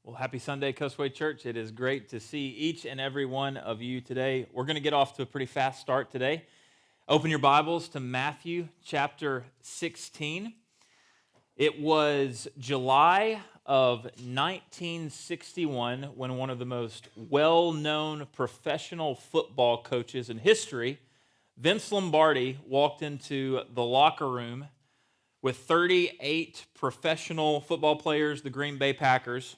Well, happy Sunday, Coastway Church. It is great to see each and every one of you today. We're going to get off to a pretty fast start today. Open your Bibles to Matthew chapter 16. It was July of 1961 when one of the most well-known professional football coaches in history, Vince Lombardi, walked into the locker room with 38 professional football players, the Green Bay Packers.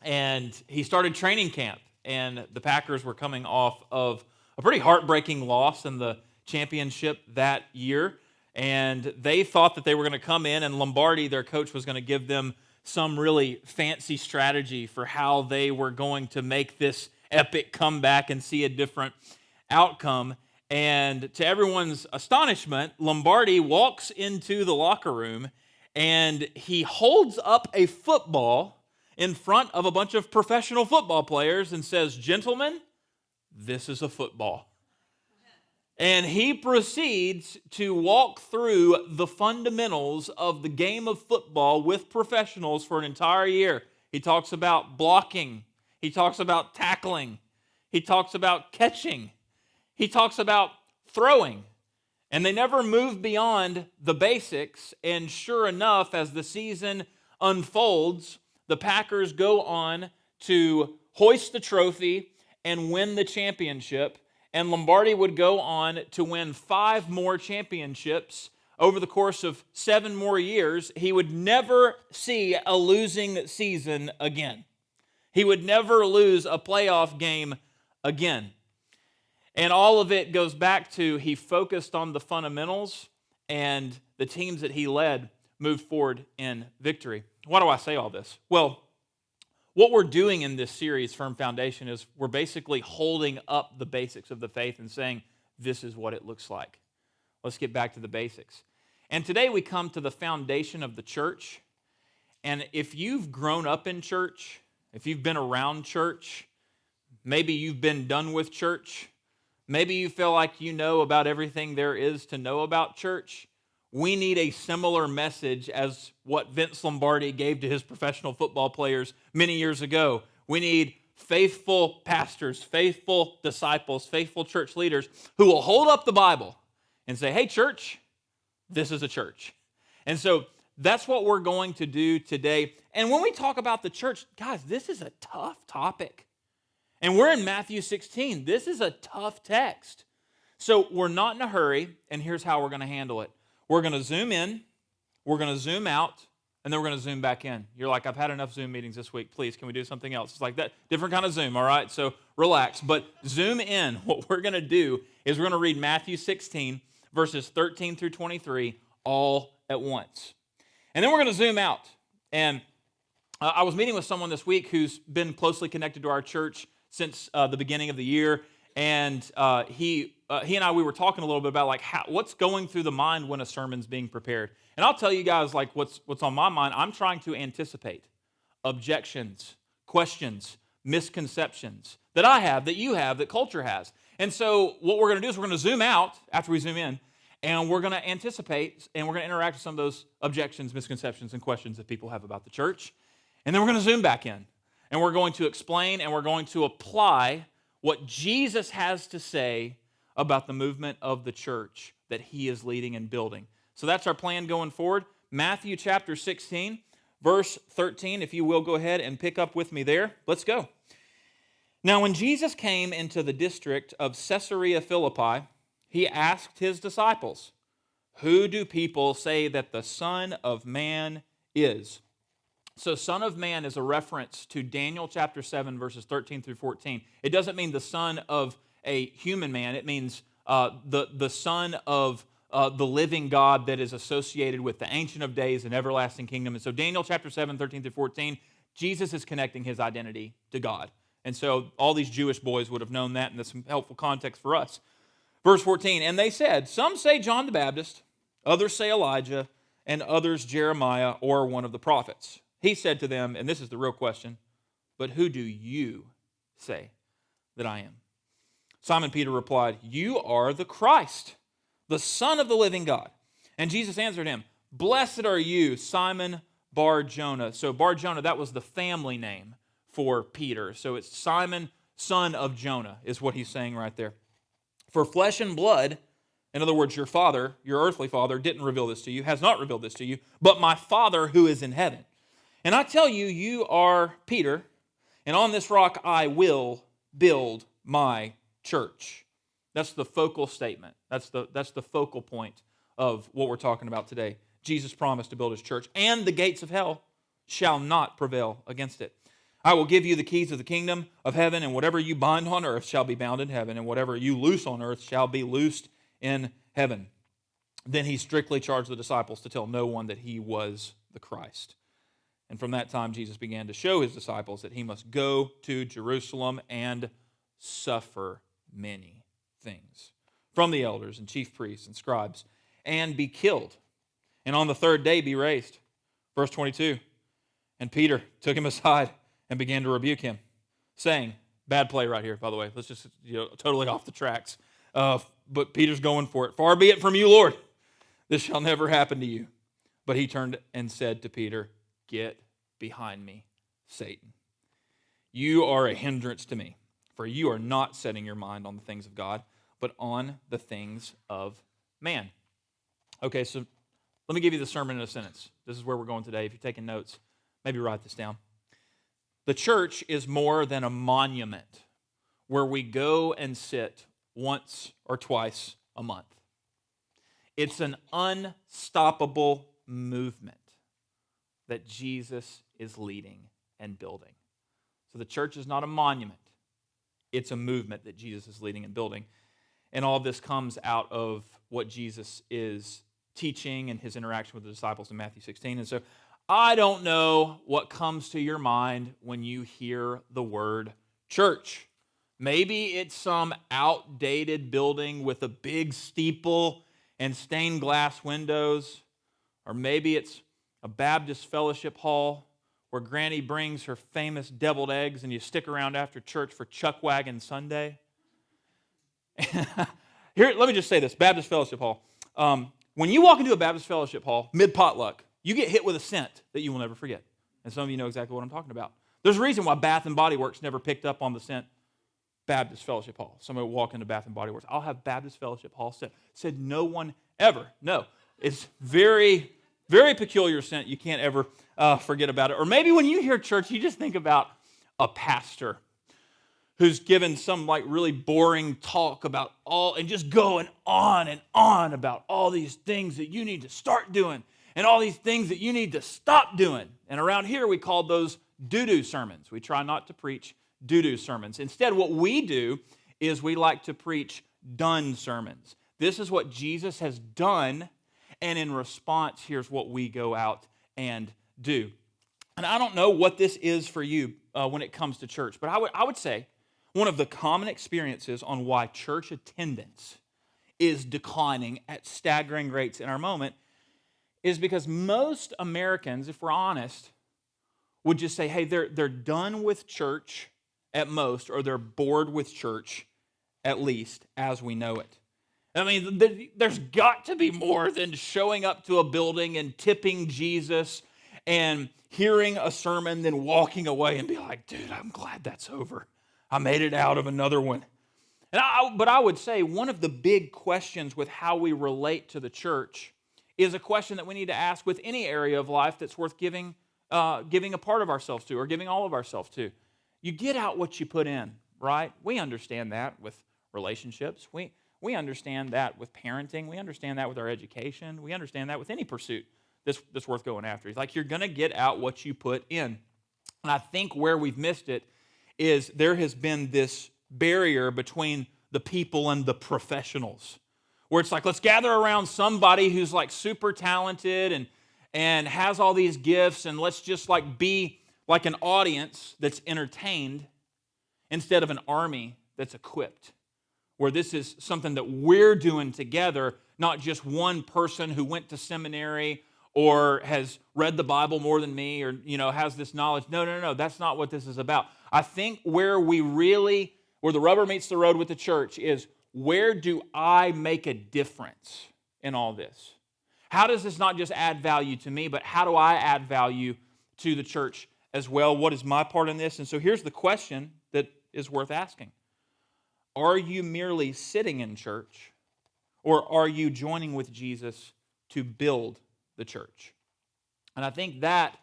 And he started training camp, and the Packers were coming off of a pretty heartbreaking loss in the championship that year. And they thought that they were going to come in, and Lombardi, their coach, was going to give them some really fancy strategy for how they were going to make this epic comeback and see a different outcome. And to everyone's astonishment, Lombardi walks into the locker room, and he holds up a football in front of a bunch of professional football players and says, "Gentlemen, this is a football." And he proceeds to walk through the fundamentals of the game of football with professionals for an entire year. He talks about blocking. He talks about tackling. He talks about catching. He talks about throwing. And they never move beyond the basics. And sure enough, as the season unfolds, the Packers go on to hoist the trophy and win the championship. And Lombardi would go on to win 5 more championships over the course of 7 more years. He would never see a losing season again. He would never lose a playoff game again. And all of it goes back to he focused on the fundamentals, and the teams that he led moved forward in victory. Why do I say all this? Well, what we're doing in this series, Firm Foundation, is we're basically holding up the basics of the faith and saying, this is what it looks like. Let's get back to the basics. And today we come to the foundation of the church. And if you've grown up in church, if you've been around church, maybe you've been done with church, maybe you feel like you know about everything there is to know about church, we need a similar message as what Vince Lombardi gave to his professional football players many years ago. We need faithful pastors, faithful disciples, faithful church leaders who will hold up the Bible and say, hey, church, this is a church. And so that's what we're going to do today. And when we talk about the church, guys, this is a tough topic. And we're in Matthew 16. This is a tough text. So we're not in a hurry, and here's how we're going to handle it. We're going to zoom in, we're going to zoom out, and then we're going to zoom back in. You're like, I've had enough Zoom meetings this week. Please, can we do something else? It's like that, different kind of Zoom, all right? So relax. But zoom in. What we're going to do is we're going to read Matthew 16, verses 13 through 23, all at once. And then we're going to zoom out. And I was meeting with someone this week who's been closely connected to our church since the beginning of the year. And he and I, we were talking a little bit about like what's going through the mind when a sermon's being prepared. And I'll tell you guys like what's on my mind. I'm trying to anticipate objections, questions, misconceptions that I have, that you have, that culture has. And so what we're going to do is we're going to zoom out after we zoom in, and we're going to anticipate, and we're going to interact with some of those objections, misconceptions, and questions that people have about the church. And then we're going to zoom back in, and we're going to explain, and we're going to apply what Jesus has to say about the movement of the church that he is leading and building. So that's our plan going forward. Matthew chapter 16, verse 13. If you will, go ahead and pick up with me there. Let's go. Now, when Jesus came into the district of Caesarea Philippi, he asked his disciples, "Who do people say that the Son of Man is?" So Son of Man is a reference to Daniel chapter 7, verses 13 through 14. It doesn't mean the son of a human man. It means the son of the living God that is associated with the Ancient of Days and everlasting kingdom. And so Daniel chapter 7, 13 through 14, Jesus is connecting his identity to God. And so all these Jewish boys would have known that, and that's some helpful context for us. Verse 14, and they said, some say John the Baptist, others say Elijah, and others Jeremiah or one of the prophets. He said to them, and this is the real question, but who do you say that I am? Simon Peter replied, you are the Christ, the Son of the living God. And Jesus answered him, blessed are you, Simon Bar-Jonah. So Bar-Jonah, that was the family name for Peter. So it's Simon, son of Jonah, is what he's saying right there. For flesh and blood, in other words, your father, your earthly father, didn't reveal this to you, has not revealed this to you, but my Father who is in heaven. And I tell you, you are Peter, and on this rock I will build my church. That's the focal statement. That's the focal point of what we're talking about today. Jesus promised to build his church, and the gates of hell shall not prevail against it. I will give you the keys of the kingdom of heaven, and whatever you bind on earth shall be bound in heaven, and whatever you loose on earth shall be loosed in heaven. Then he strictly charged the disciples to tell no one that he was the Christ. And from that time, Jesus began to show his disciples that he must go to Jerusalem and suffer many things from the elders and chief priests and scribes, and be killed, and on the third day be raised. Verse 22, and Peter took him aside and began to rebuke him, saying, bad play right here, by the way. Let's just, totally off the tracks. But Peter's going for it. Far be it from you, Lord. This shall never happen to you. But he turned and said to Peter, get behind me, Satan. You are a hindrance to me, for you are not setting your mind on the things of God, but on the things of man. Okay, so let me give you the sermon in a sentence. This is where we're going today. If you're taking notes, maybe write this down. The church is more than a monument where we go and sit once or twice a month. It's an unstoppable movement that Jesus is leading and building. So the church is not a monument. It's a movement that Jesus is leading and building. And all of this comes out of what Jesus is teaching and his interaction with the disciples in Matthew 16. And so I don't know what comes to your mind when you hear the word church. Maybe it's some outdated building with a big steeple and stained glass windows. Or maybe it's a Baptist fellowship hall where Granny brings her famous deviled eggs and you stick around after church for Chuck Wagon Sunday. Here, let me just say this, Baptist fellowship hall. When you walk into a Baptist fellowship hall, mid-potluck, you get hit with a scent that you will never forget. And some of you know exactly what I'm talking about. There's a reason why Bath & Body Works never picked up on the scent Baptist Fellowship Hall. Somebody will walk into Bath & Body Works. I'll have Baptist Fellowship Hall scent. Said no one ever. No. It's very, very peculiar scent. You can't ever forget about it. Or maybe when you hear church, you just think about a pastor who's given some like really boring talk about all, and just going on and on about all these things that you need to start doing and all these things that you need to stop doing. And around here, we call those doo-doo sermons. We try not to preach doo-doo sermons. Instead, what we do is we like to preach done sermons. This is what Jesus has done, and in response, here's what we go out and do. And I don't know what this is for you when it comes to church, but I would say one of the common experiences on why church attendance is declining at staggering rates in our moment is because most Americans, if we're honest, would just say, hey, they're done with church at most, or they're bored with church at least as we know it. I mean, there's got to be more than showing up to a building and tipping Jesus and hearing a sermon, then walking away and be like, dude, I'm glad that's over. I made it out of another one. But I would say one of the big questions with how we relate to the church is a question that we need to ask with any area of life that's worth giving a part of ourselves to, or giving all of ourselves to. You get out what you put in, right? We understand that with relationships. We understand that with parenting. We understand that with our education. We understand that with any pursuit that's worth going after. It's like you're going to get out what you put in. And I think where we've missed it is there has been this barrier between the people and the professionals, where it's like, let's gather around somebody who's like super talented and has all these gifts, and let's just like be like an audience that's entertained instead of an army that's equipped, where this is something that we're doing together, not just one person who went to seminary or has read the Bible more than me, or has this knowledge. No, that's not what this is about. I think where the rubber meets the road with the church is, where do I make a difference in all this? How does this not just add value to me, but how do I add value to the church as well? What is my part in this? And so here's the question that is worth asking. Are you merely sitting in church, or are you joining with Jesus to build the church? And I think that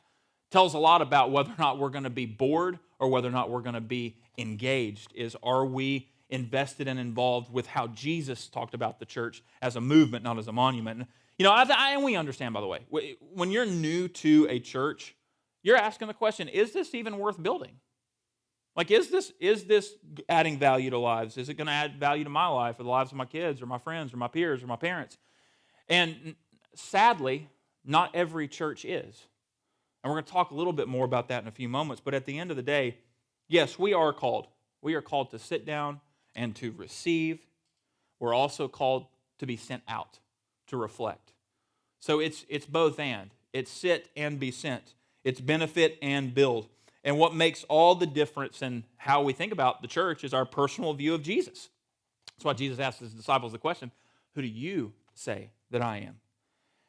tells a lot about whether or not we're going to be bored or whether or not we're going to be engaged. Are we invested and involved with how Jesus talked about the church as a movement, not as a monument? You know, and we understand, by the way, when you're new to a church, you're asking the question, is this even worth building? Like, is this adding value to lives? Is it going to add value to my life or the lives of my kids or my friends or my peers or my parents? And sadly, not every church is. And we're going to talk a little bit more about that in a few moments. But at the end of the day, yes, we are called. We are called to sit down and to receive. We're also called to be sent out, to reflect. So it's both and. It's sit and be sent. It's benefit and build. And what makes all the difference in how we think about the church is our personal view of Jesus. That's why Jesus asked his disciples the question, who do you say that I am?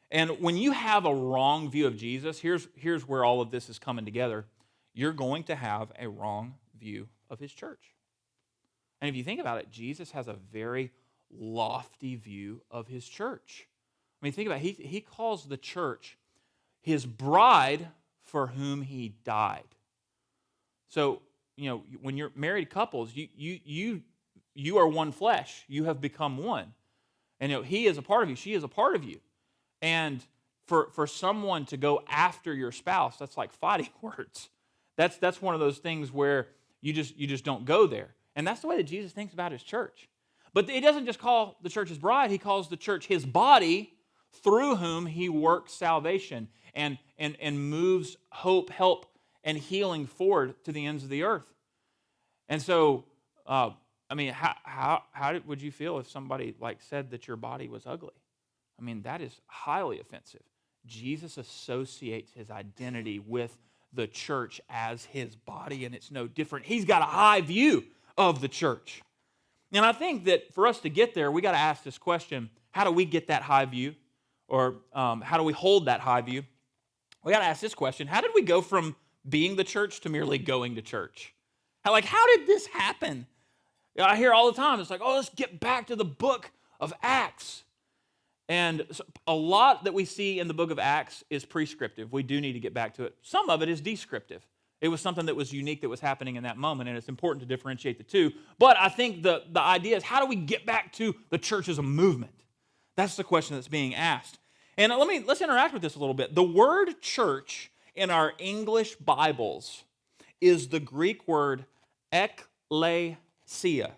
And when you have a wrong view of Jesus, here's where all of this is coming together. You're going to have a wrong view of his church. And if you think about it, Jesus has a very lofty view of his church. I mean, think about it. He calls the church his bride for whom he died. So, you know, when you're married couples, you are one flesh. You have become one. And, you know, he is a part of you. She is a part of you. And for someone to go after your spouse, that's like fighting words. That's one of those things where you just don't go there. And that's the way that Jesus thinks about his church. But he doesn't just call the church his bride. He calls the church his body, through whom he works salvation and moves hope, help, and healing forward to the ends of the earth. And so, I mean, how would you feel if somebody said that your body was ugly? I mean, that is highly offensive. Jesus associates his identity with the church as his body, and it's no different. He's got a high view of the church. And I think that for us to get there, we got to ask this question, how do we get that high view? Or how do we hold that high view? We got to ask this question, how did we go from being the church to merely going to church? How did this happen? You know, I hear all the time, it's like, oh, let's get back to the book of Acts. And a lot that we see in the book of Acts is prescriptive. We do need to get back to it. Some of it is descriptive. It was something that was unique that was happening in that moment, and it's important to differentiate the two. But I think the idea is, how do we get back to the church as a movement? That's the question that's being asked. And let's interact with this a little bit. The word church in our English Bibles is the Greek word ekklesia.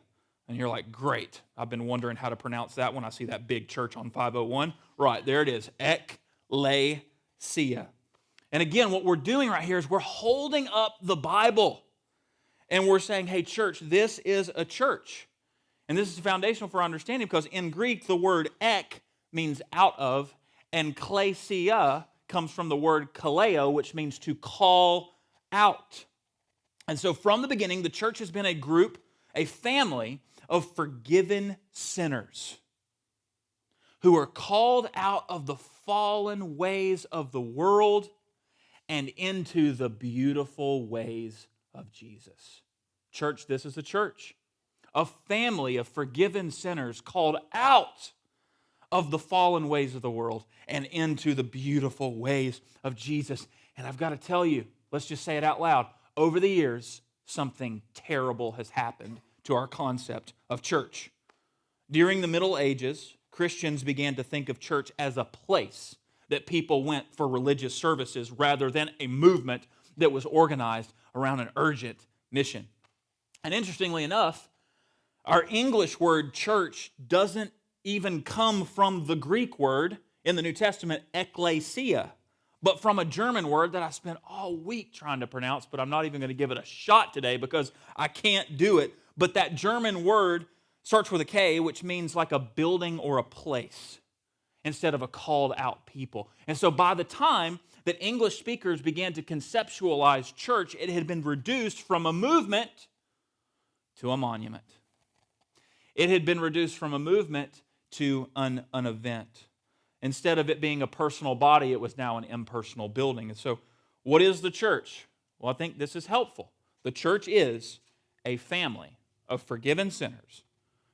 And you're like, great. I've been wondering how to pronounce that when I see that big church on 501. Right, there it is, ekklesia. And again, what we're doing right here is we're holding up the Bible. And we're saying, hey, church, this is a church. And this is foundational for our understanding because in Greek, the word ek means out of, and klesia comes from the word kaleo, which means to call out. And so from the beginning, the church has been a group, a family of forgiven sinners who are called out of the fallen ways of the world and into the beautiful ways of Jesus. Church, this is a church. A family of forgiven sinners called out of the fallen ways of the world and into the beautiful ways of Jesus. And I've got to tell you, let's just say it out loud, over the years, something terrible has happened to our concept of church. During the Middle Ages, Christians began to think of church as a place that people went for religious services rather than a movement that was organized around an urgent mission. And interestingly enough, our English word church doesn't even come from the Greek word in the New Testament, ekklesia, but from a German word that I spent all week trying to pronounce, but I'm not even going to give it a shot today because I can't do it. But that German word starts with a K, which means like a building or a place instead of a called out people. And so by the time that English speakers began to conceptualize church, it had been reduced from a movement to a monument. It had been reduced from a movement to an event. Instead of it being a personal body, it was now an impersonal building. And so, what is the church? Well, I think this is helpful. The church is a family of forgiven sinners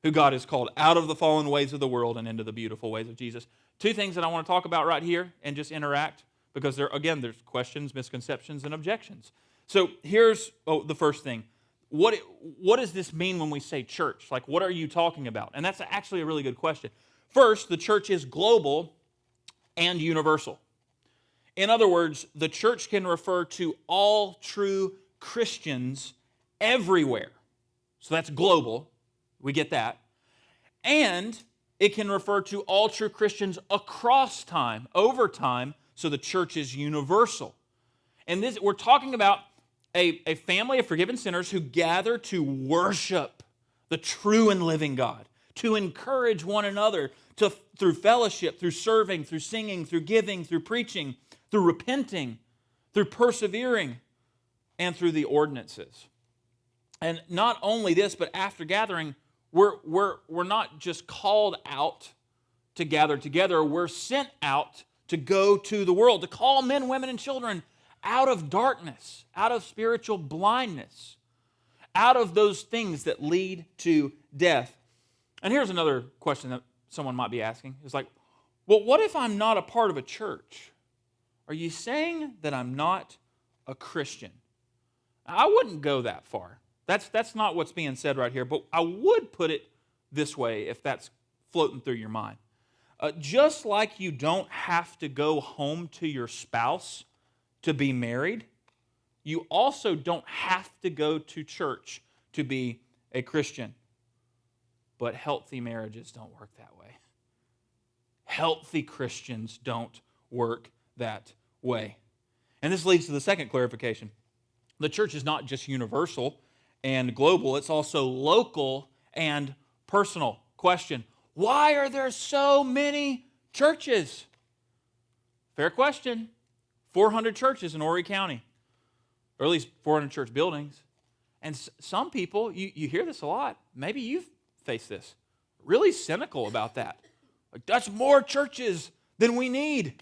who God has called out of the fallen ways of the world and into the beautiful ways of Jesus. Two things that I want to talk about right here and just interact, because there's questions, misconceptions, and objections. So here's the first thing. What does this mean when we say church? Like, what are you talking about? And that's actually a really good question. First, the church is global and universal. In other words, the church can refer to all true Christians everywhere. So that's global. We get that. And it can refer to all true Christians across time, over time, so the church is universal. And this, we're talking about a family of forgiven sinners who gather to worship the true and living God, to encourage one another through fellowship, through serving, through singing, through giving, through preaching, through repenting, through persevering, and through the ordinances. And not only this, but after gathering, we're not just called out to gather together, we're sent out to go to the world, to call men, women, and children out of darkness, out of spiritual blindness, out of those things that lead to death. And here's another question that someone might be asking. It's like, well, what if I'm not a part of a church? Are you saying that I'm not a Christian? I wouldn't go that far. That's not what's being said right here, but I would put it this way if that's floating through your mind. Just like you don't have to go home to your spouse to be married, you also don't have to go to church to be a Christian. But healthy marriages don't work that way. Healthy Christians don't work that way. And this leads to the second clarification. The church is not just universal and global, it's also local and personal. Question: why are there so many churches? Fair question. 400 churches in Horry County, or at least 400 church buildings. And some people, you hear this a lot, maybe you've faced this, really cynical about that. Like, that's more churches than we need.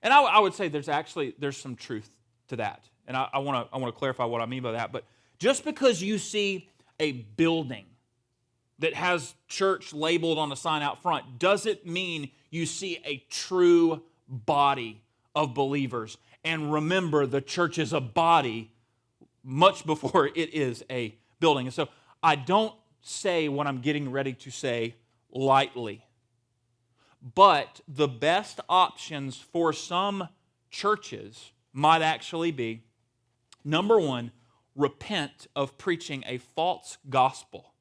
And I would say there's some truth to that. And I want to clarify what I mean by that. But just because you see a building that has church labeled on the sign out front doesn't mean you see a true body of believers. And remember, the church is a body much before it is a building. And so I don't say what I'm getting ready to say lightly. But the best options for some churches might actually be, number one, repent of preaching a false gospel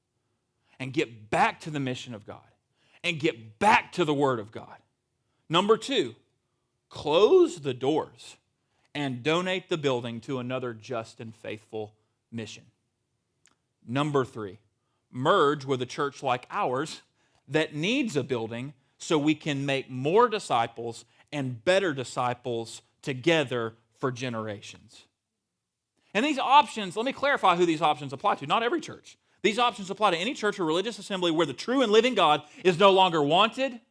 and get back to the mission of God and get back to the Word of God. Number two, close the doors and donate the building to another just and faithful mission. Number three, merge with a church like ours that needs a building so we can make more disciples and better disciples together for generations. And these options, let me clarify who these options apply to. Not every church. These options apply to any church or religious assembly where the true and living God is no longer wanted,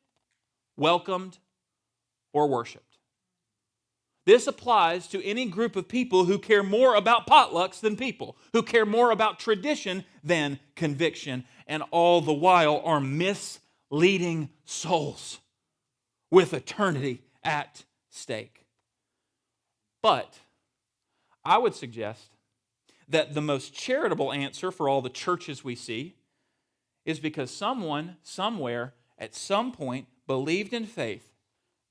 welcomed, or worshiped. This applies to any group of people who care more about potlucks than people, who care more about tradition than conviction, and all the while are misleading souls with eternity at stake. But I would suggest that the most charitable answer for all the churches we see is because someone, somewhere, at some point, believed in faith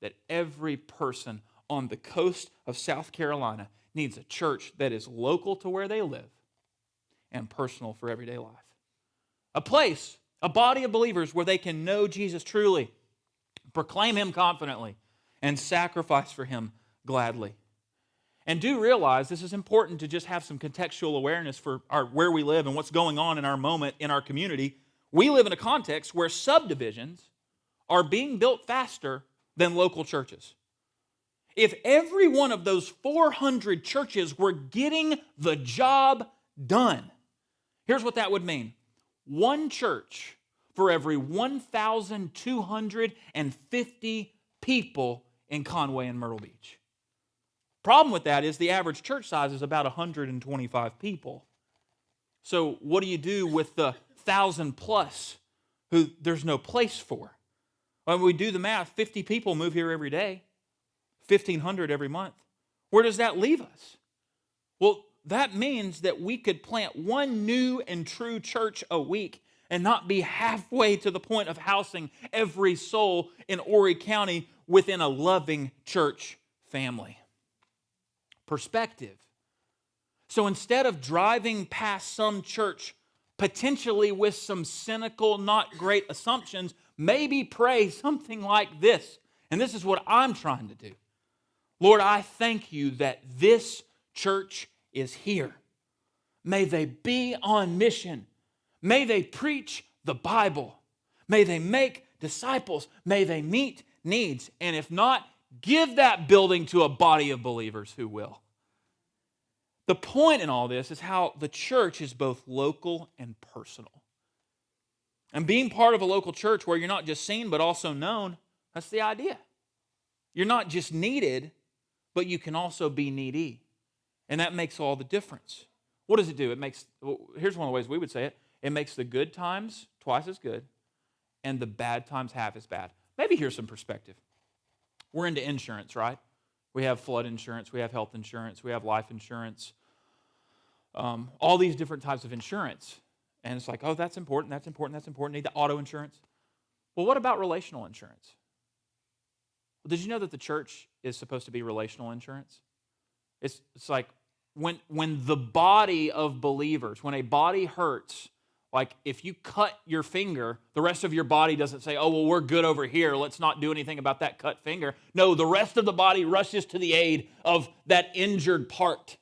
that every person on the coast of South Carolina needs a church that is local to where they live and personal for everyday life. A place, a body of believers where they can know Jesus truly, proclaim Him confidently, and sacrifice for Him gladly. And do realize this is important to just have some contextual awareness for where we live and what's going on in our moment, in our community. We live in a context where subdivisions are being built faster than local churches. If every one of those 400 churches were getting the job done, here's what that would mean. One church for every 1,250 people in Conway and Myrtle Beach. Problem with that is the average church size is about 125 people. So what do you do with the 1,000 plus who there's no place for? When we do the math, 50 people move here every day, 1,500 every month. Where does that leave us? Well, that means that we could plant one new and true church a week and not be halfway to the point of housing every soul in Horry County within a loving church family. Perspective. So instead of driving past some church potentially with some cynical, not great assumptions, maybe pray something like this. And this is what I'm trying to do. Lord, I thank you that this church is here. May they be on mission. May they preach the Bible. May they make disciples. May they meet needs. And if not, give that building to a body of believers who will. The point in all this is how the church is both local and personal. And being part of a local church where you're not just seen but also known, that's the idea. You're not just needed, but you can also be needy. And that makes all the difference. What does it do? Here's one of the ways we would say it. It makes the good times twice as good and the bad times half as bad. Maybe here's some perspective. We're into insurance, right? We have flood insurance, we have health insurance, we have life insurance, all these different types of insurance. And it's like, oh, that's important, that's important, that's important. Need the auto insurance. Well, what about relational insurance? Well, did you know that the church is supposed to be relational insurance? It's like when the body of believers, when a body hurts, like if you cut your finger, the rest of your body doesn't say, oh, well, we're good over here. Let's not do anything about that cut finger. No, the rest of the body rushes to the aid of that injured part.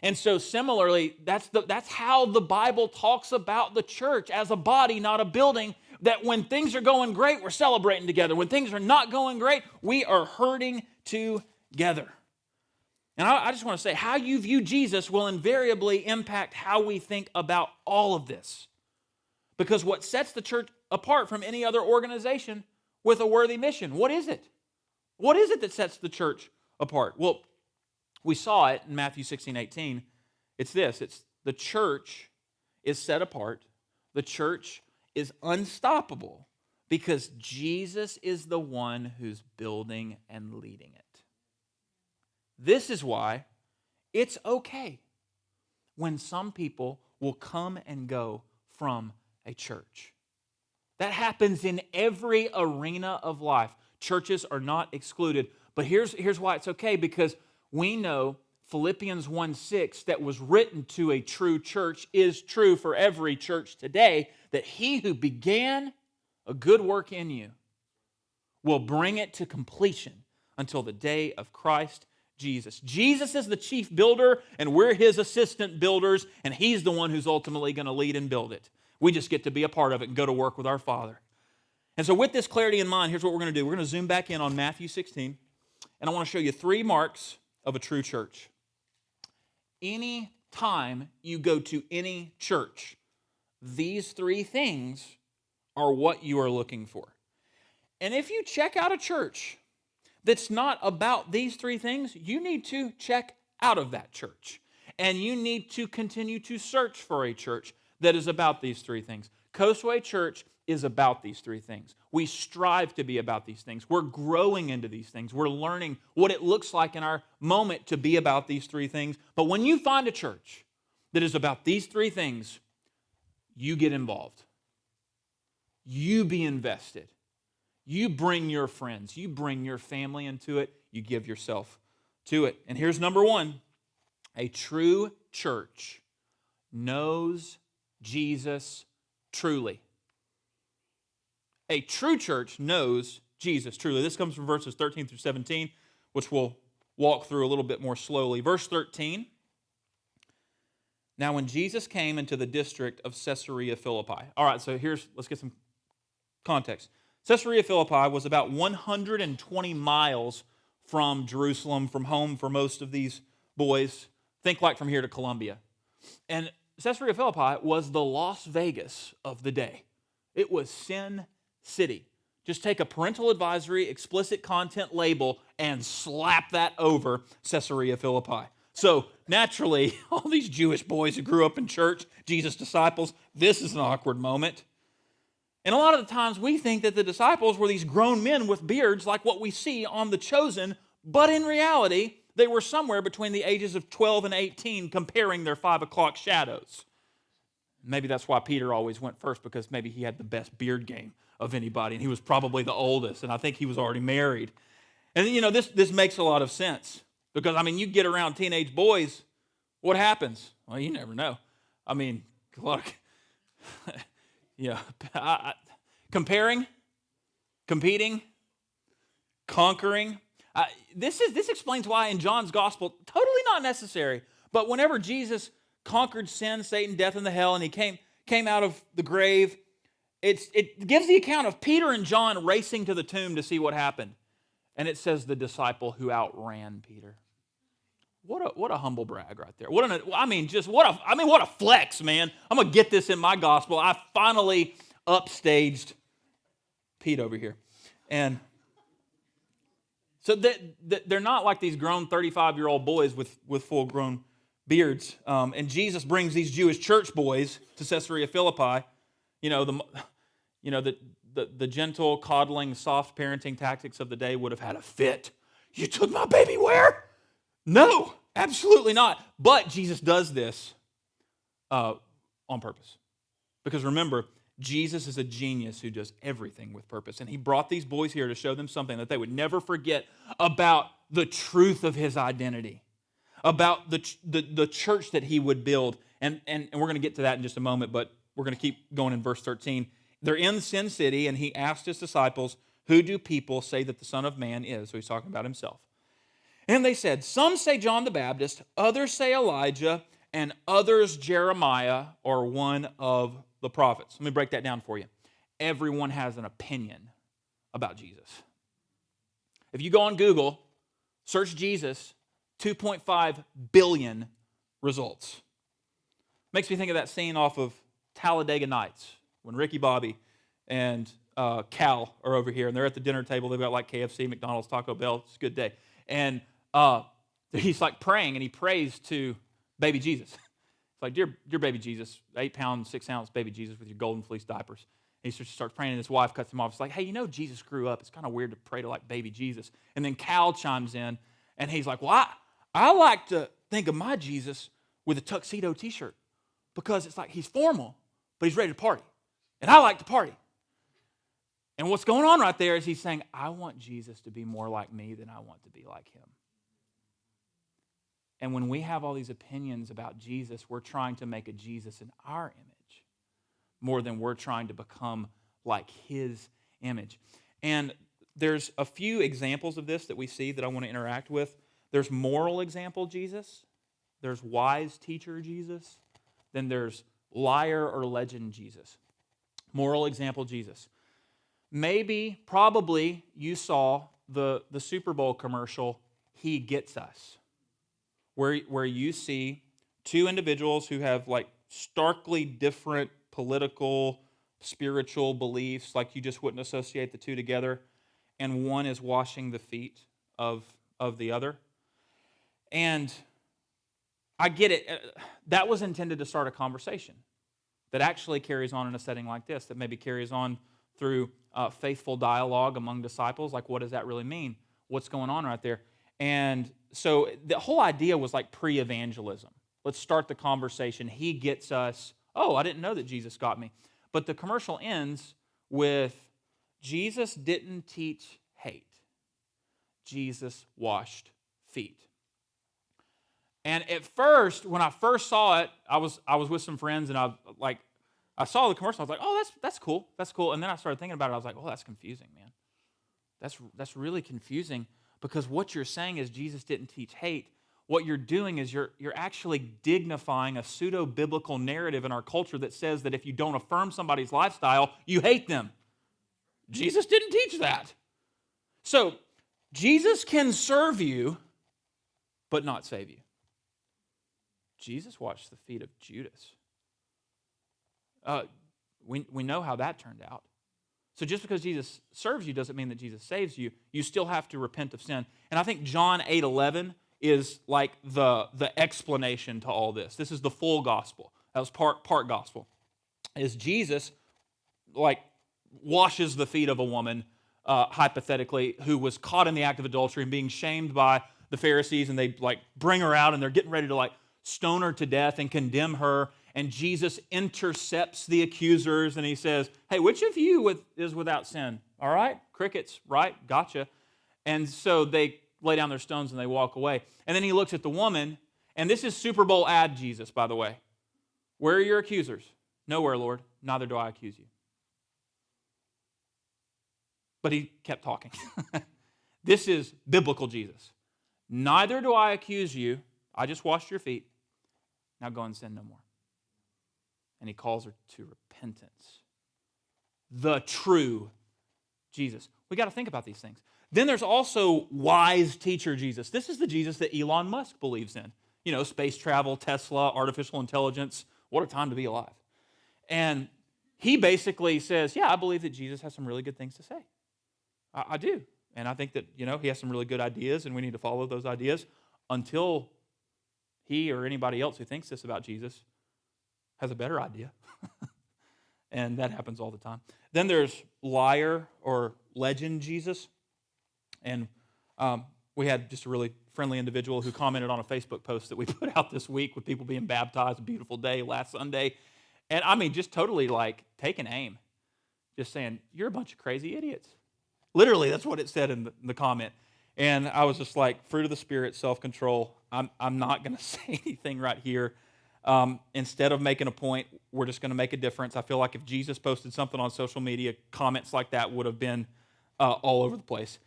And so similarly, that's how the Bible talks about the church as a body, not a building, that when things are going great, we're celebrating together. When things are not going great, we are hurting together. And I just want to say, how you view Jesus will invariably impact how we think about all of this. Because what sets the church apart from any other organization with a worthy mission, what is it? What is it that sets the church apart? Well, we saw it in Matthew 16:18. It's this. It's the church is set apart. The church is unstoppable because Jesus is the one who's building and leading it. This is why it's okay when some people will come and go from a church. That happens in every arena of life. Churches are not excluded. But here's why it's okay, because we know Philippians 1:6 that was written to a true church is true for every church today, that he who began a good work in you will bring it to completion until the day of Christ Jesus. Jesus is the chief builder, and we're his assistant builders, and he's the one who's ultimately going to lead and build it. We just get to be a part of it and go to work with our Father. And so with this clarity in mind, here's what we're going to do. We're going to zoom back in on Matthew 16, and I want to show you 3 marks of a true church. Any time you go to any church, these 3 things are what you are looking for. And if you check out a church that's not about these 3 things, you need to check out of that church. And you need to continue to search for a church that is about these 3 things. Coastway Church is about these 3 things. We strive to be about these things. We're growing into these things. We're learning what it looks like in our moment to be about these 3 things. But when you find a church that is about these 3 things, you get involved. You be invested. You bring your friends. You bring your family into it. You give yourself to it. And here's number 1. A true church knows Jesus truly. A true church knows Jesus truly. This comes from verses 13 through 17, which we'll walk through a little bit more slowly. Verse 13. Now when Jesus came into the district of Caesarea Philippi. All right, so let's get some context. Caesarea Philippi was about 120 miles from Jerusalem, from home for most of these boys. Think like from here to Columbia. And Caesarea Philippi was the Las Vegas of the day. It was Sin City. Just take a parental advisory, explicit content label, and slap that over Caesarea Philippi. So naturally, all these Jewish boys who grew up in church, Jesus' disciples, this is an awkward moment. And a lot of the times we think that the disciples were these grown men with beards like what we see on The Chosen, but in reality, they were somewhere between the ages of 12 and 18 comparing their 5 o'clock shadows. Maybe that's why Peter always went first, because maybe he had the best beard game of anybody, and he was probably the oldest, and I think he was already married. And this makes a lot of sense, because, you get around teenage boys, what happens? Well, you never know. A lot of, comparing, competing, conquering. This explains why in John's gospel, totally not necessary, but whenever Jesus conquered sin, Satan, death, and the hell, and he came out of the grave, it gives the account of Peter and John racing to the tomb to see what happened. And it says the disciple who outran Peter. What a humble brag right there. What a flex, man. I'm going to get this in my gospel. I finally upstaged Pete over here. And so they're not like these grown 35-year-old boys with full-grown beards. And Jesus brings these Jewish church boys to Caesarea Philippi. The gentle, coddling, soft parenting tactics of the day would have had a fit. You took my baby where? No, absolutely not. But Jesus does this on purpose. Because remember, Jesus is a genius who does everything with purpose. And he brought these boys here to show them something that they would never forget about the truth of his identity, about the church that he would build. And we're going to get to that in just a moment, but we're going to keep going in verse 13. They're in Sin City, and he asked his disciples, who do people say that the Son of Man is? So he's talking about himself. And they said, some say John the Baptist, others say Elijah, and others Jeremiah or one of the prophets. Let me break that down for you. Everyone has an opinion about Jesus. If you go on Google, search Jesus, 2.5 billion results. Makes me think of that scene off of Talladega Nights when Ricky Bobby and Cal are over here, and they're at the dinner table. They've got like KFC, McDonald's, Taco Bell. It's a good day. And he's like praying, and he prays to baby Jesus. It's like, dear baby Jesus, 8-pound, 6-ounce baby Jesus with your golden fleece diapers. And he starts praying, and his wife cuts him off. It's like, hey, Jesus grew up. It's kind of weird to pray to like baby Jesus. And then Cal chimes in, and he's like, well, I like to think of my Jesus with a tuxedo T-shirt, because it's like he's formal, but he's ready to party. And I like to party. And what's going on right there is he's saying, I want Jesus to be more like me than I want to be like him. And when we have all these opinions about Jesus, we're trying to make a Jesus in our image more than we're trying to become like his image. And there's a few examples of this that we see that I want to interact with. There's moral example Jesus. There's wise teacher Jesus. Then there's liar or legend Jesus. Moral example Jesus. Maybe, probably, you saw the Super Bowl commercial, He Gets Us, where you see two individuals who have like starkly different political, spiritual beliefs, like you just wouldn't associate the two together, and one is washing the feet of the other. And I get it. That was intended to start a conversation that actually carries on in a setting like this, that maybe carries on through faithful dialogue among disciples. Like, what does that really mean? What's going on right there? And so the whole idea was like pre-evangelism. Let's start the conversation. He gets us. Oh, I didn't know that Jesus got me. But the commercial ends with, Jesus didn't teach hate. Jesus washed feet. And at first, when I first saw it, I was with some friends, and I saw the commercial. I was like, oh, that's cool. That's cool. And then I started thinking about it. I was like, oh, that's confusing, man. That's really confusing, because what you're saying is Jesus didn't teach hate. What you're doing is you're actually dignifying a pseudo-biblical narrative in our culture that says that if you don't affirm somebody's lifestyle, you hate them. Jesus didn't teach that. So Jesus can serve you, but not save you. Jesus washed the feet of Judas. We know how that turned out. So just because Jesus serves you doesn't mean that Jesus saves you. You still have to repent of sin. And I think John 8:11 is like the explanation to all this. This is the full gospel. That was part gospel. Is Jesus like washes the feet of a woman, hypothetically, who was caught in the act of adultery and being shamed by the Pharisees, and they like bring her out and they're getting ready to like stone her to death and condemn her. And Jesus intercepts the accusers and he says, hey, which of you is without sin? All right, crickets, right? Gotcha. And so they lay down their stones and they walk away. And then he looks at the woman, and this is Super Bowl ad Jesus, by the way. Where are your accusers? Nowhere, Lord. Neither do I accuse you. But he kept talking. This is biblical Jesus. Neither do I accuse you. I just washed your feet. Now go and sin no more. And he calls her to repentance. The true Jesus. We got to think about these things. Then there's also wise teacher Jesus. This is the Jesus that Elon Musk believes in. You know, space travel, Tesla, artificial intelligence. What a time to be alive. And he basically says, yeah, I believe that Jesus has some really good things to say. I do. And I think that, you know, he has some really good ideas and we need to follow those ideas until he or anybody else who thinks this about Jesus has a better idea. And that happens all the time. Then there's liar or legend Jesus. And we had just a really friendly individual who commented on a Facebook post that we put out this week with people being baptized, a beautiful day last Sunday. And I mean, just totally like taking aim. Just saying, you're a bunch of crazy idiots. Literally, that's what it said in the comment. And I was just like, fruit of the Spirit, self-control. I'm not going to say anything right here. Instead of making a point, we're just going to make a difference. I feel like if Jesus posted something on social media, comments like that would have been all over the place.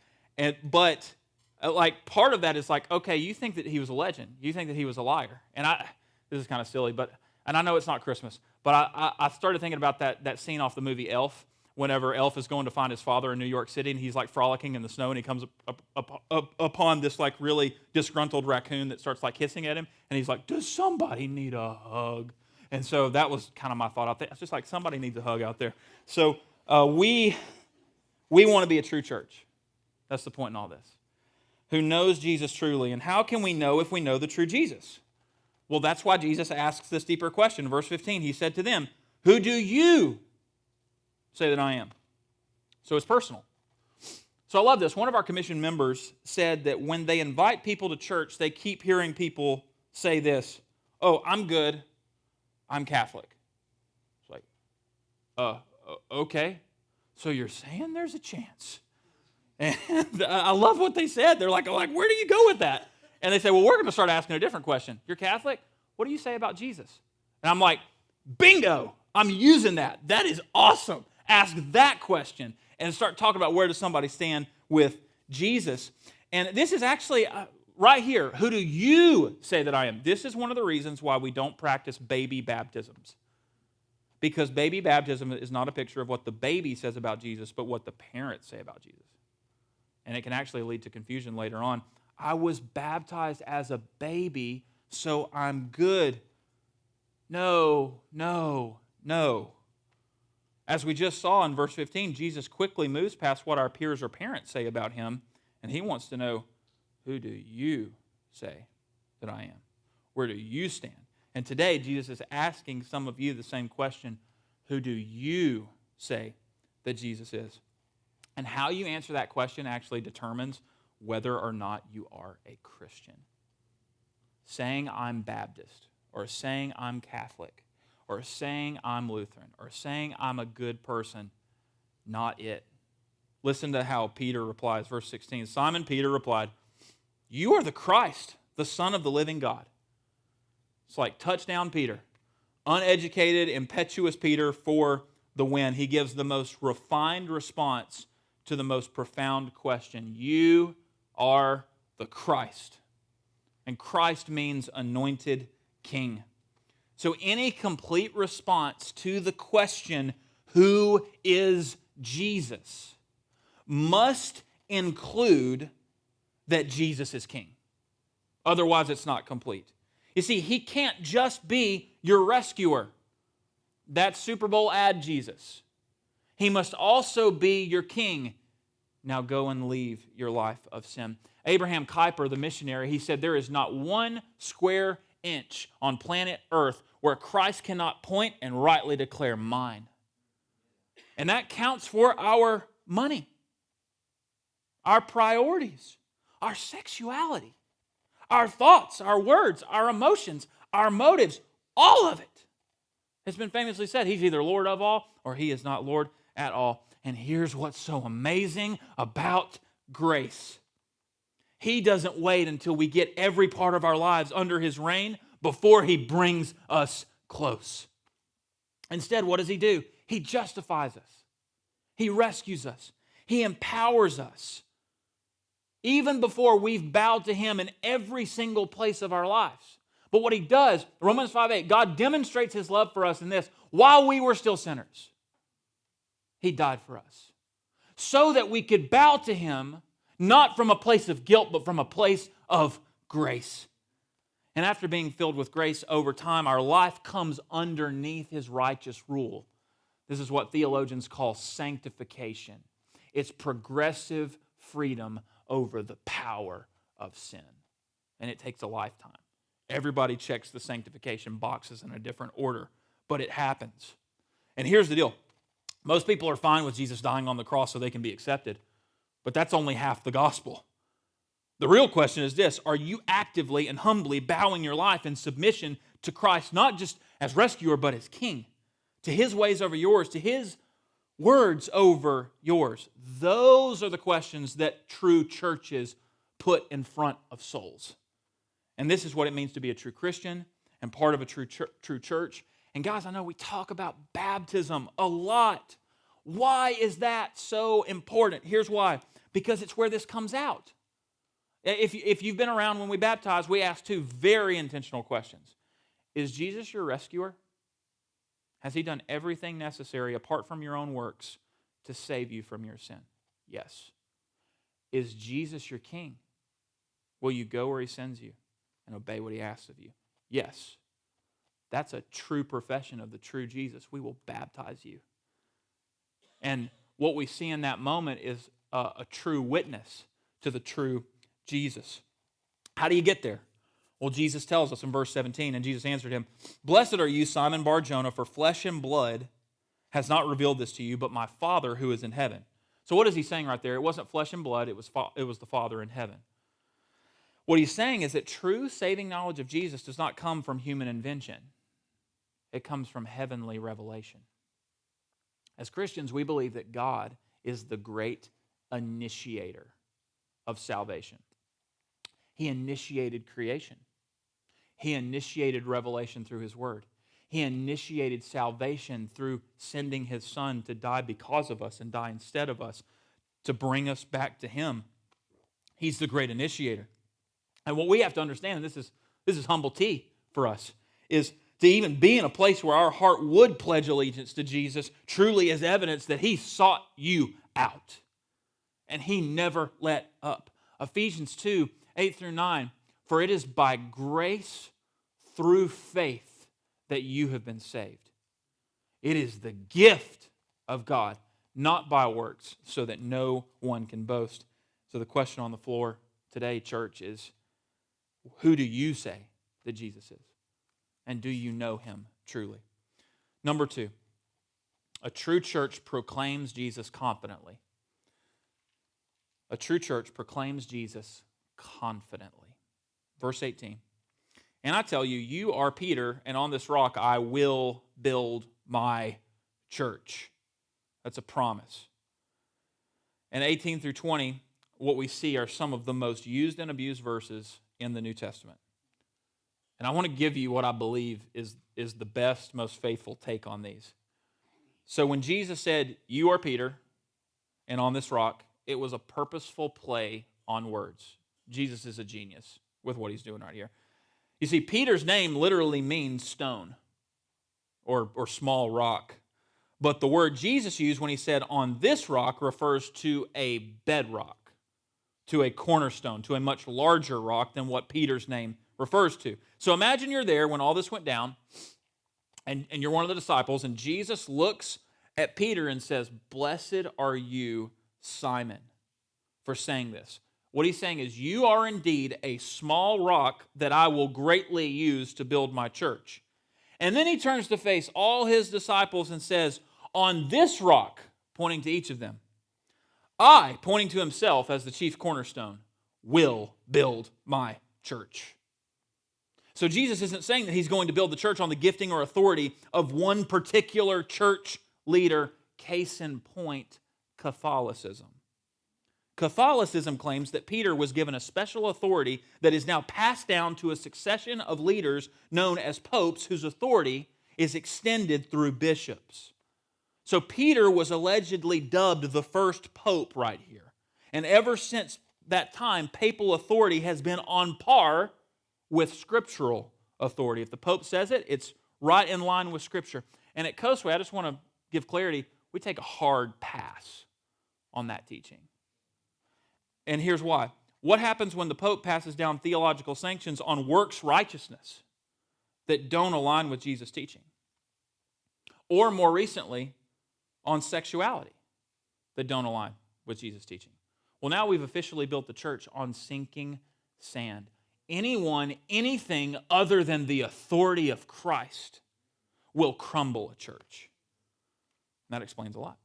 But like part of that is like, okay, you think that he was a legend. You think that he was a liar. And this is kind of silly, and I know it's not Christmas, but I started thinking about that scene off the movie Elf, whenever Elf is going to find his father in New York City, and he's like frolicking in the snow, and he comes upon this like really disgruntled raccoon that starts like hissing at him, and he's like, does somebody need a hug? And so that was kind of my thought out there. It's just like somebody needs a hug out there. So we want to be a true church. That's the point in all this. Who knows Jesus truly. And how can we know if we know the true Jesus? Well, that's why Jesus asks this deeper question. Verse 15, he said to them, who do you say that I am? So it's personal. So I love this. One of our commission members said that when they invite people to church, they keep hearing people say this, oh, I'm good, I'm Catholic. It's like, okay, so you're saying there's a chance. And I love what they said. They're like, where do you go with that? And they say, well, we're going to start asking a different question. You're Catholic? What do you say about Jesus? And I'm like, bingo, I'm using that. That is awesome. Ask that question and start talking about where does somebody stand with Jesus. And this is actually right here. Who do you say that I am? This is one of the reasons why we don't practice baby baptisms. Because baby baptism is not a picture of what the baby says about Jesus, but what the parents say about Jesus. And it can actually lead to confusion later on. I was baptized as a baby, so I'm good. No. As we just saw in verse 15, Jesus quickly moves past what our peers or parents say about him, and he wants to know, who do you say that I am? Where do you stand? And today, Jesus is asking some of you the same question, who do you say that Jesus is? And how you answer that question actually determines whether or not you are a Christian. Saying I'm Baptist, or saying I'm Catholic, or saying I'm Lutheran, or saying I'm a good person, not it. Listen to how Peter replies, verse 16. Simon Peter replied, you are the Christ, the Son of the living God. It's like touchdown Peter. Uneducated, impetuous Peter for the win. He gives the most refined response to the most profound question. You are the Christ. And Christ means anointed king. So any complete response to the question, who is Jesus, must include that Jesus is king. Otherwise, it's not complete. You see, he can't just be your rescuer. That's Super Bowl ad Jesus. He must also be your king. Now go and leave your life of sin. Abraham Kuyper, the missionary, he said, there is not 1 square inch on planet Earth where Christ cannot point and rightly declare mine. And that counts for our money, our priorities, our sexuality, our thoughts, our words, our emotions, our motives, all of it. It's been famously said, he's either Lord of all or he is not Lord at all. And here's what's so amazing about grace. He doesn't wait until we get every part of our lives under his reign before he brings us close. Instead, what does he do? He justifies us. He rescues us. He empowers us. Even before we've bowed to him in every single place of our lives. But what he does, Romans 5:8, God demonstrates his love for us in this. While we were still sinners, he died for us. So that we could bow to him, not from a place of guilt, but from a place of grace. And after being filled with grace over time, our life comes underneath his righteous rule. This is what theologians call sanctification. It's progressive freedom over the power of sin. And it takes a lifetime. Everybody checks the sanctification boxes in a different order, but it happens. And here's the deal. Most people are fine with Jesus dying on the cross so they can be accepted, but that's only half the gospel. The real question is this: are you actively and humbly bowing your life in submission to Christ, not just as rescuer, but as king, to his ways over yours, to his words over yours? Those are the questions that true churches put in front of souls. And this is what it means to be a true Christian and part of a true church. And guys, I know we talk about baptism a lot. Why is that so important? Here's why. Because it's where this comes out. If you've been around when we baptize, we ask 2 very intentional questions. Is Jesus your rescuer? Has he done everything necessary apart from your own works to save you from your sin? Yes. Is Jesus your king? Will you go where he sends you and obey what he asks of you? Yes. That's a true profession of the true Jesus. We will baptize you. And what we see in that moment is a true witness to the true Jesus. How do you get there? Well, Jesus tells us in verse 17, and Jesus answered him, "Blessed are you, Simon Bar-Jonah, for flesh and blood has not revealed this to you, but my Father who is in heaven." So what is he saying right there? It wasn't flesh and blood, it was the Father in heaven. What he's saying is that true saving knowledge of Jesus does not come from human invention. It comes from heavenly revelation. As Christians, we believe that God is the great initiator of salvation. He initiated creation. He initiated revelation through his word. He initiated salvation through sending his Son to die because of us and die instead of us to bring us back to him. He's the great initiator. And what we have to understand, and this is humble tea for us, is to even be in a place where our heart would pledge allegiance to Jesus truly is evidence that he sought you out. And he never let up. Ephesians 2, 8 through 9, for it is by grace through faith that you have been saved. It is the gift of God, not by works, so that no one can boast. So the question on the floor today, church, is who do you say that Jesus is? And do you know him truly? Number 2, a true church proclaims Jesus confidently. A true church proclaims Jesus confidently. Verse 18, and I tell you, you are Peter, and on this rock I will build my church. That's a promise. And 18 through 20, what we see are some of the most used and abused verses in the New Testament. And I want to give you what I believe is the best, most faithful take on these. So when Jesus said, you are Peter, and on this rock, it was a purposeful play on words. Jesus is a genius with what he's doing right here. You see, Peter's name literally means stone or small rock. But the word Jesus used when he said on this rock refers to a bedrock, to a cornerstone, to a much larger rock than what Peter's name refers to. So imagine you're there when all this went down, and you're one of the disciples, and Jesus looks at Peter and says, "Blessed are you, Simon," for saying this. What he's saying is, you are indeed a small rock that I will greatly use to build my church. And then he turns to face all his disciples and says, "On this rock," pointing to each of them, "I," pointing to himself as the chief cornerstone, "will build my church." So Jesus isn't saying that he's going to build the church on the gifting or authority of one particular church leader. Case in point, Catholicism. Catholicism claims that Peter was given a special authority that is now passed down to a succession of leaders known as popes, whose authority is extended through bishops. So Peter was allegedly dubbed the first pope right here. And ever since that time, papal authority has been on par with scriptural authority. If the pope says it, it's right in line with Scripture. And at Coastway, I just want to give clarity, we take a hard pass on that teaching. And here's why. What happens when the Pope passes down theological sanctions on works righteousness that don't align with Jesus' teaching? Or more recently, on sexuality that don't align with Jesus' teaching? Well, now we've officially built the church on sinking sand. Anyone, anything other than the authority of Christ will crumble a church. And that explains a lot.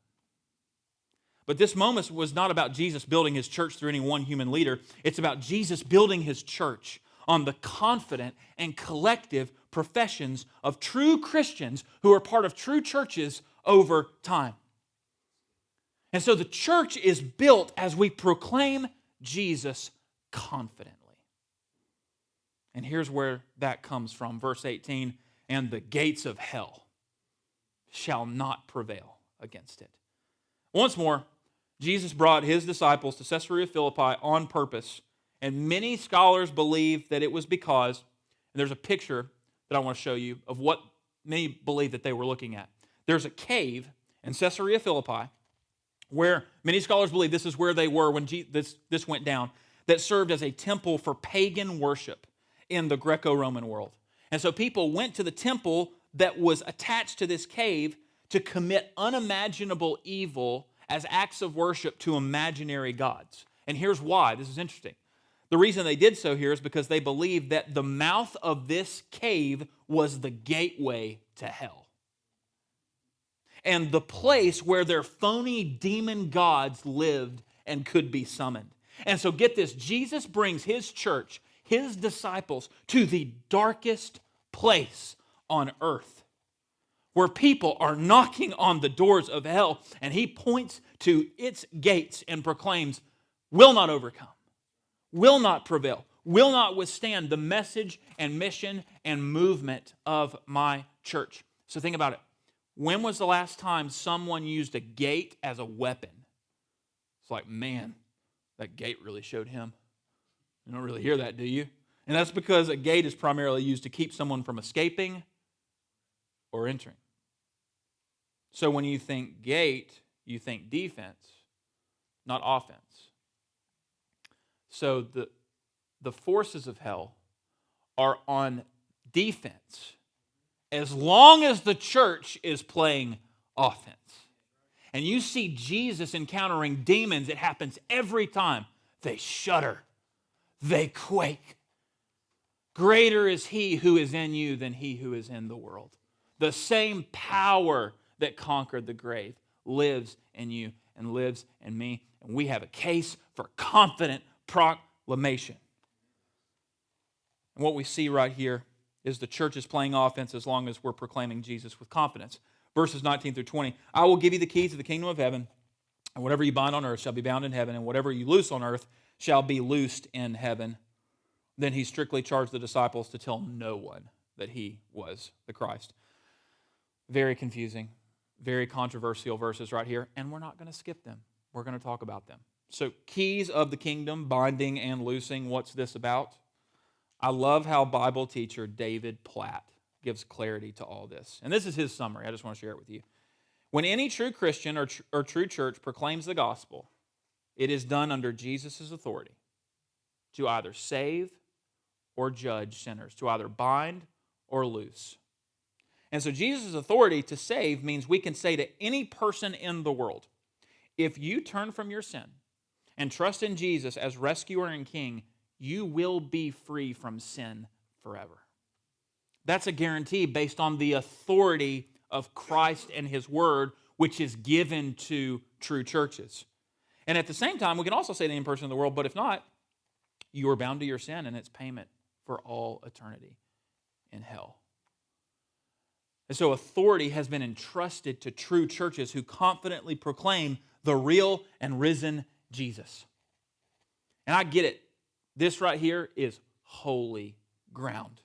But this moment was not about Jesus building his church through any one human leader. It's about Jesus building his church on the confident and collective professions of true Christians who are part of true churches over time. And so the church is built as we proclaim Jesus confidently. And here's where that comes from. Verse 18, "And the gates of hell shall not prevail against it." Once more, Jesus brought his disciples to Caesarea Philippi on purpose, and many scholars believe that it was because, and there's a picture that I want to show you of what many believe that they were looking at. There's a cave in Caesarea Philippi where many scholars believe this is where they were when this went down, that served as a temple for pagan worship in the Greco-Roman world. And so people went to the temple that was attached to this cave to commit unimaginable evil as acts of worship to imaginary gods. And here's why. This is interesting. The reason they did so here is because they believed that the mouth of this cave was the gateway to hell, and the place where their phony demon gods lived and could be summoned. And so get this, Jesus brings his church, his disciples, to the darkest place on earth, where people are knocking on the doors of hell, and he points to its gates and proclaims, "Will not overcome, will not prevail, will not withstand the message and mission and movement of my church." So think about it. When was the last time someone used a gate as a weapon? It's like, man, that gate really showed him. You don't really hear that, do you? And that's because a gate is primarily used to keep someone from escaping or entering. So when you think gate, you think defense, not offense. So the forces of hell are on defense as long as the church is playing offense. And you see Jesus encountering demons. It happens every time. They shudder. They quake. Greater is he who is in you than he who is in the world. The same power that conquered the grave lives in you and lives in me. And we have a case for confident proclamation. And what we see right here is the church is playing offense as long as we're proclaiming Jesus with confidence. Verses 19 through 20, "I will give you the keys of the kingdom of heaven, and whatever you bind on earth shall be bound in heaven, and whatever you loose on earth shall be loosed in heaven." Then he strictly charged the disciples to tell no one that he was the Christ. Very confusing, very controversial verses right here, and we're not going to skip them. We're going to talk about them. So, keys of the kingdom, binding and loosing, what's this about? I love how Bible teacher David Platt gives clarity to all this. And this is his summary. I just want to share it with you. When any true Christian or true church proclaims the gospel, it is done under Jesus' authority to either save or judge sinners, to either bind or loose. And so Jesus' authority to save means we can say to any person in the world, if you turn from your sin and trust in Jesus as rescuer and king, you will be free from sin forever. That's a guarantee based on the authority of Christ and His Word, which is given to true churches. And at the same time, we can also say to any person in the world, but if not, you are bound to your sin and its payment for all eternity in hell. And so authority has been entrusted to true churches who confidently proclaim the real and risen Jesus. And I get it. This right here is holy ground.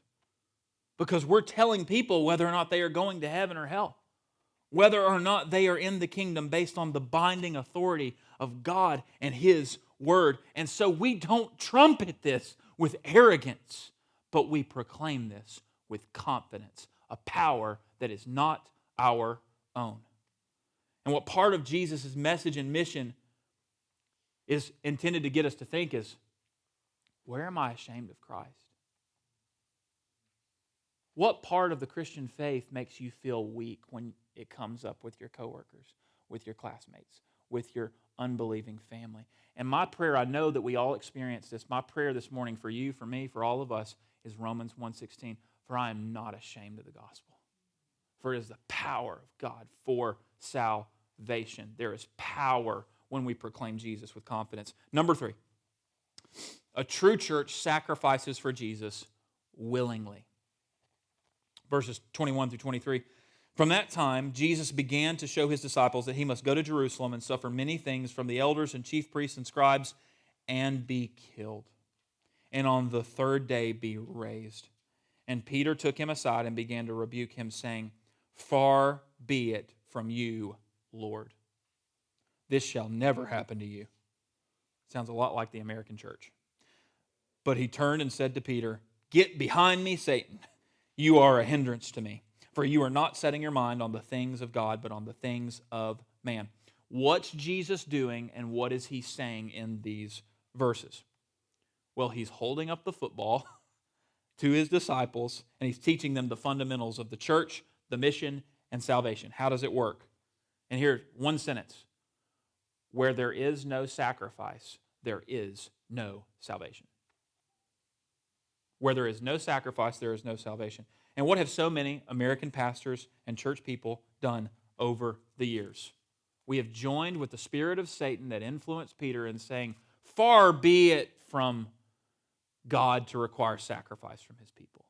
Because we're telling people whether or not they are going to heaven or hell. Whether or not they are in the kingdom based on the binding authority of God and His Word. And so we don't trumpet this with arrogance, but we proclaim this with confidence, a power that is not our own. And what part of Jesus' message and mission is intended to get us to think is, where am I ashamed of Christ? What part of the Christian faith makes you feel weak when it comes up with your coworkers, with your classmates, with your unbelieving family? And my prayer, I know that we all experience this, my prayer this morning for you, for me, for all of us, is Romans 1:16, for I am not ashamed of the gospel. For it is the power of God for salvation. There is power when we proclaim Jesus with confidence. Number 3, a true church sacrifices for Jesus willingly. Verses 21 through 23. From that time, Jesus began to show His disciples that He must go to Jerusalem and suffer many things from the elders and chief priests and scribes and be killed, and on the third day be raised. And Peter took Him aside and began to rebuke Him, saying, Far be it from you, Lord. This shall never happen to you. Sounds a lot like the American church. But He turned and said to Peter, Get behind me, Satan. You are a hindrance to me, for you are not setting your mind on the things of God, but on the things of man. What's Jesus doing, and what is He saying in these verses? Well, He's holding up the football to His disciples, and He's teaching them the fundamentals of the church, the mission, and salvation. How does it work? And here, one sentence. Where there is no sacrifice, there is no salvation. Where there is no sacrifice, there is no salvation. And what have so many American pastors and church people done over the years? We have joined with the spirit of Satan that influenced Peter in saying, Far be it from God to require sacrifice from His people.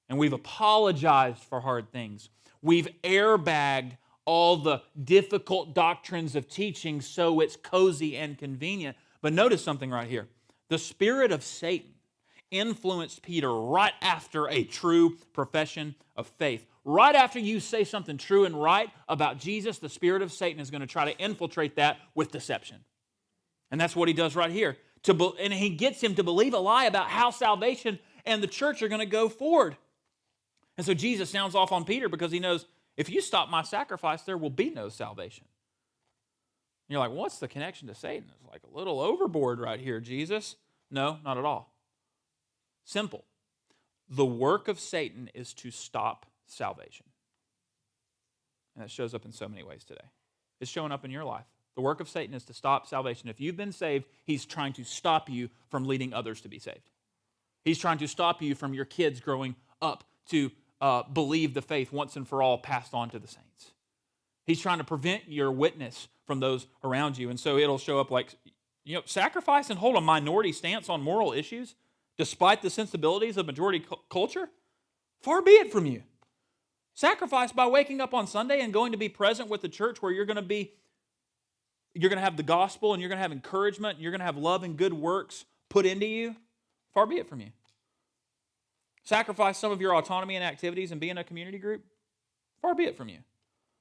And we've apologized for hard things. We've airbagged all the difficult doctrines of teaching so it's cozy and convenient. But notice something right here. The spirit of Satan influenced Peter right after a true profession of faith. Right after you say something true and right about Jesus, the spirit of Satan is going to try to infiltrate that with deception. And that's what he does right here. And he gets him to believe a lie about how salvation and the church are going to go forward. And so Jesus sounds off on Peter because he knows, if you stop my sacrifice, there will be no salvation. And you're like, what's the connection to Satan? It's like a little overboard right here, Jesus. No, not at all. Simple. The work of Satan is to stop salvation. And that shows up in so many ways today. It's showing up in your life. The work of Satan is to stop salvation. If you've been saved, he's trying to stop you from leading others to be saved. He's trying to stop you from your kids growing up to believe the faith once and for all passed on to the saints. He's trying to prevent your witness from those around you. And so it'll show up like, sacrifice and hold a minority stance on moral issues despite the sensibilities of majority culture? Far be it from you. Sacrifice by waking up on Sunday and going to be present with the church where you're going to have the gospel and you're going to have encouragement and you're going to have love and good works put into you. Far be it from you. Sacrifice some of your autonomy and activities and be in a community group. Far be it from you.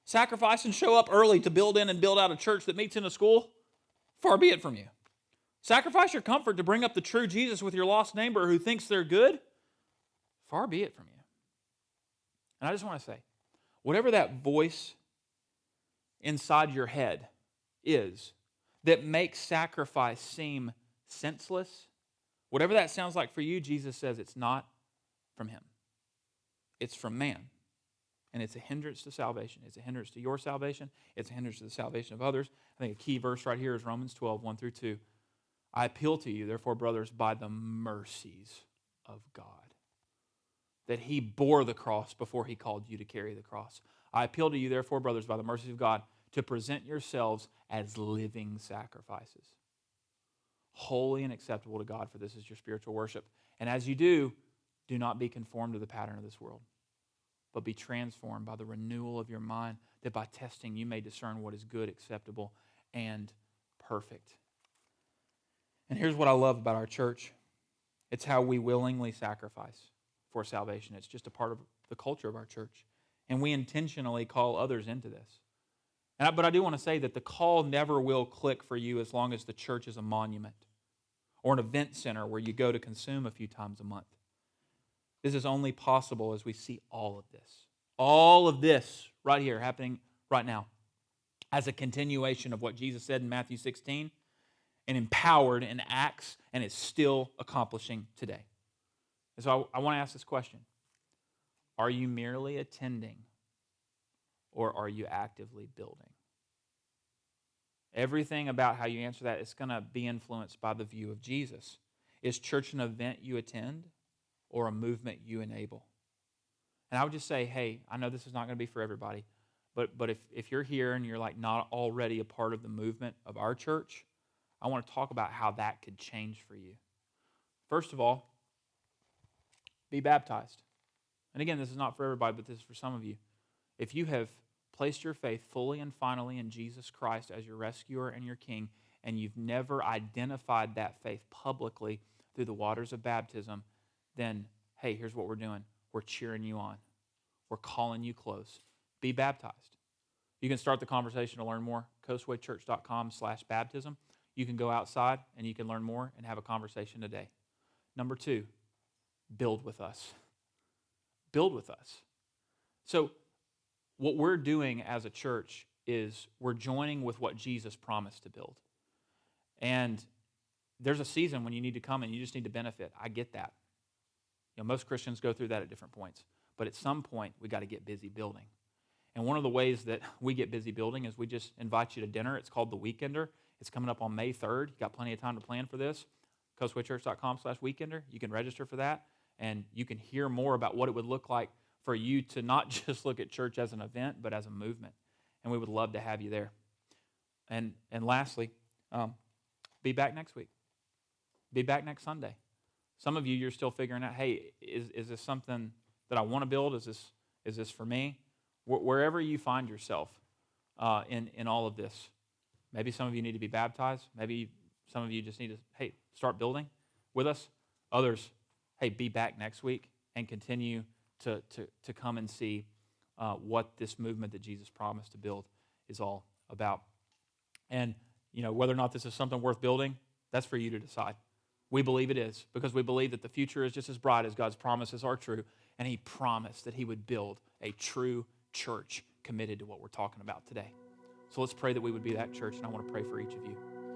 Sacrifice and show up early to build in and build out a church that meets in a school. Far be it from you. Sacrifice your comfort to bring up the true Jesus with your lost neighbor who thinks they're good. Far be it from you. And I just want to say, whatever that voice inside your head is that makes sacrifice seem senseless, whatever that sounds like for you, Jesus says it's not from Him. It's from man. and it's a hindrance to salvation. It's a hindrance to your salvation. It's a hindrance to the salvation of others. I think a key verse right here is Romans 12, 1 through 2. I appeal to you, therefore, brothers, by the mercies of God, that he bore the cross before he called you to carry the cross. I appeal to you, therefore, brothers, by the mercies of God, to present yourselves as living sacrifices, holy and acceptable to God, for this is your spiritual worship. And as you do not be conformed to the pattern of this world, but be transformed by the renewal of your mind, that by testing you may discern what is good, acceptable, and perfect. And here's what I love about our church. It's how we willingly sacrifice for salvation. It's just a part of the culture of our church. And we intentionally call others into this. But I do want to say that the call never will click for you as long as the church is a monument or an event center where you go to consume a few times a month. This is only possible as we see all of this right here happening right now as a continuation of what Jesus said in Matthew 16 and empowered in Acts and is still accomplishing today. And so I want to ask this question. Are you merely attending or are you actively building? Everything about how you answer that is going to be influenced by the view of Jesus. Is church an event you attend or a movement you enable? And I would just say, hey, I know this is not going to be for everybody, but if you're here and you're like not already a part of the movement of our church, I want to talk about how that could change for you. First of all, be baptized. And again, this is not for everybody, but this is for some of you. If you have placed your faith fully and finally in Jesus Christ as your rescuer and your king, and you've never identified that faith publicly through the waters of baptism, then, hey, here's what we're doing. We're cheering you on. We're calling you close. Be baptized. You can start the conversation to learn more. Coastwaychurch.com/baptism. You can go outside and you can learn more and have a conversation today. Number 2, build with us. Build with us. So what we're doing as a church is we're joining with what Jesus promised to build. And there's a season when you need to come and you just need to benefit. I get that. Most Christians go through that at different points. But at some point, we got to get busy building. And one of the ways that we get busy building is we just invite you to dinner. It's called The Weekender. It's coming up on May 3rd. You got plenty of time to plan for this. Coastwaychurch.com/weekender. You can register for that. And you can hear more about what it would look like for you to not just look at church as an event, but as a movement. And we would love to have you there. And lastly, be back next week. Be back next Sunday. Some of you, you're still figuring out, hey, is this something that I want to build? Is this for me? Wherever you find yourself in all of this, maybe some of you need to be baptized. Maybe some of you just need to, hey, start building with us. Others, hey, be back next week and continue to come and see what this movement that Jesus promised to build is all about. And, whether or not this is something worth building, that's for you to decide. We believe it is, because we believe that the future is just as bright as God's promises are true, and he promised that he would build a true church committed to what we're talking about today. So let's pray that we would be that church, and I want to pray for each of you.